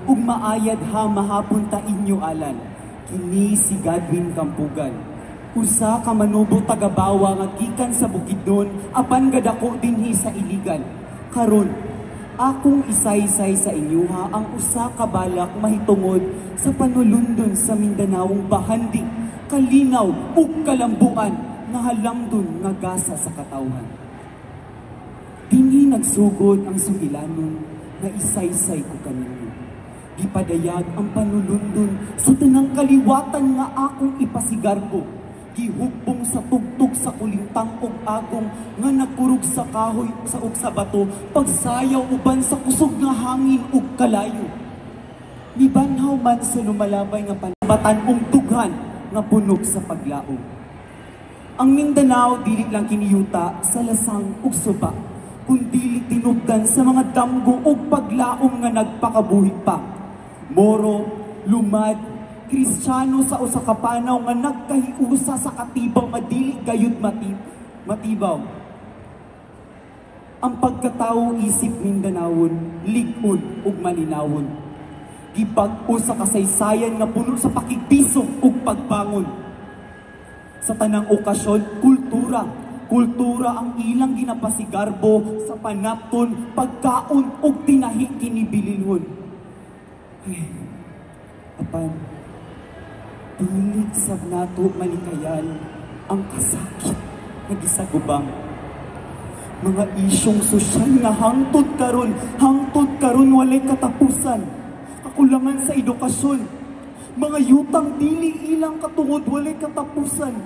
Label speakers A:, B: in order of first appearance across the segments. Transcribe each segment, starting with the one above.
A: ug maayad ha mahapon ta inyo alan. Kini si Godwin Campugan. Usa ka manubo tagabawa nga gikan sa Bukidnon apan gadako dinhi sa Iligan. Karon akong isaysay sa inyo ha ang usa ka balak mahitungod sa panulundon sa Mindanaong bahandi, kalinaw ug kalambuan nga halamdon nga gasa sa katawhan. Dinhi nagsugod ang sugilanon nga isaysay ko kaninyo. Gipadayag ang panulundon sa tanang kaliwatan nga akong ipasigarbo. Gihukbong sa tugtog sa kulintang ug agong nga nagpurog sa kahoy ug sa bato, pagsayaw uban sa kusog nga hangin ug kalayo. Mibanhaw man sa lumalabay nga panabatan ug dughan nga punog sa paglaom. Ang Mindanao dili lang kiniyuta sa lasang ug suba, kundi tinubdan sa mga damgo ug paglaom nga nagpakabuhi pa. Moro, lumad, Kristiyano sa usa ka panaw nga nagkahiusa sa katibaw nga dili gayud matibaw. Ang pagkatawo isip Mindanawon, lig-on ug malinawon. Gibag-o sa kasaysayan nga puno sa pakigbisog ug pagbangon. Sa tanang okasyon, kultura ang ilang ginapasigarbo sa panapton, pagkaon ug tinahi kinibilinhon. Apan, pilig sa nato malikayan ang kasakit na gisagubang. Mga isyong sosyal na hangtod karon walay katapusan. Kakulangan sa edukasyon, mga yutang dili ilang katungod walay katapusan.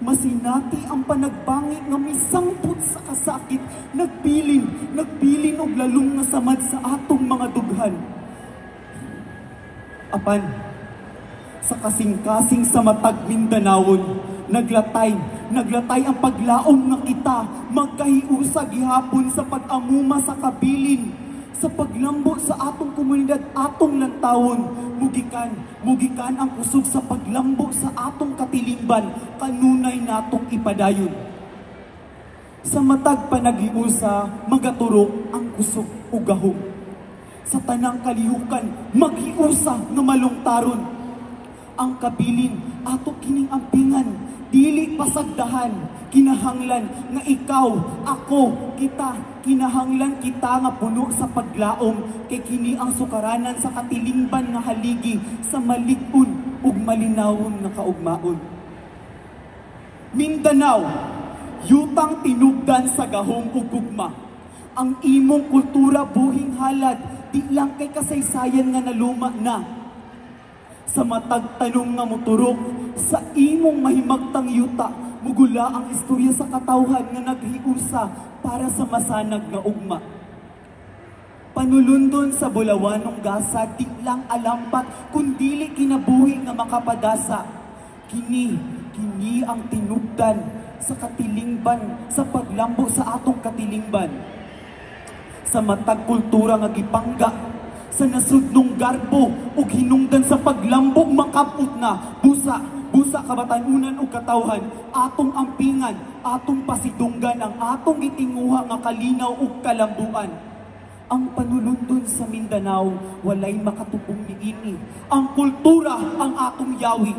A: Masinati ang panagbangi nga misangpot sa kasakit, nagbilin og lalong nga samad sa atong mga dughan. Apan, sa kasing-kasing sa matag Mindanawon, naglatay ang paglaom nga kita, magkahiusa gihapon sa pag-amuma sa kabilin, sa paglambo sa atong komunidad, atong lantawon, mugikan ang kusog sa paglambo sa atong katilingban, kanunay natong ipadayon. Sa matag panagiusa, magaturok ang kusog ug gahom. Sa tanang kalihukan, maghiusa nga malungtaron. Ang kabilin, ato kining ampingan, dili pasagdahan, kinahanglan nga ikaw, ako, kita, kinahanglan kita nga puno sa paglaom, kay kini ang sukaranan sa katilingban nga haligi sa malig-on ug malinawon nga kaugmaon. Mindanao, yutang tinugdan sa gahom ug gugma. Ang imong kultura buhing halad, di lang kay kasaysayan nga naluma na. Sa matag tanong nga moturok, sa imong mahimagtang yuta, mugula ang istorya sa katawhan nga naghiusa para sa masanag nga ugma. Panulundon sa bulawanong gasa, di lang alampat, kundili kinabuhi nga makapadasa. Kini ang tinugdan sa katilingban, sa paglambo sa atong katilingban. Sa matag kultura nga gipangga, sa nasudnong garbo ug hinungdan sa paglambog makaput na busa kabatanunan ug katawhan, atong ampingan, atong pasidunggan ang atong gitinguha nga kalinaw ug kalambuan. Ang panulundon sa Mindanao walay makatubong niini. Ang kultura ang atong yawi,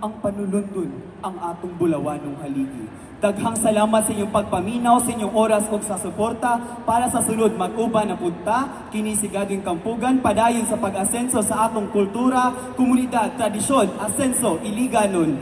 A: ang panulundon ang atong bulawanong haligi. Daghang salamat sa inyong pagpaminaw, sa inyong oras ug sa suporta. Para sa sunod mag-uban na punta, kini si Godwin Campugan, padayon sa pag-asenso sa atong kultura, komunidad, tradisyon, asenso, iliganon.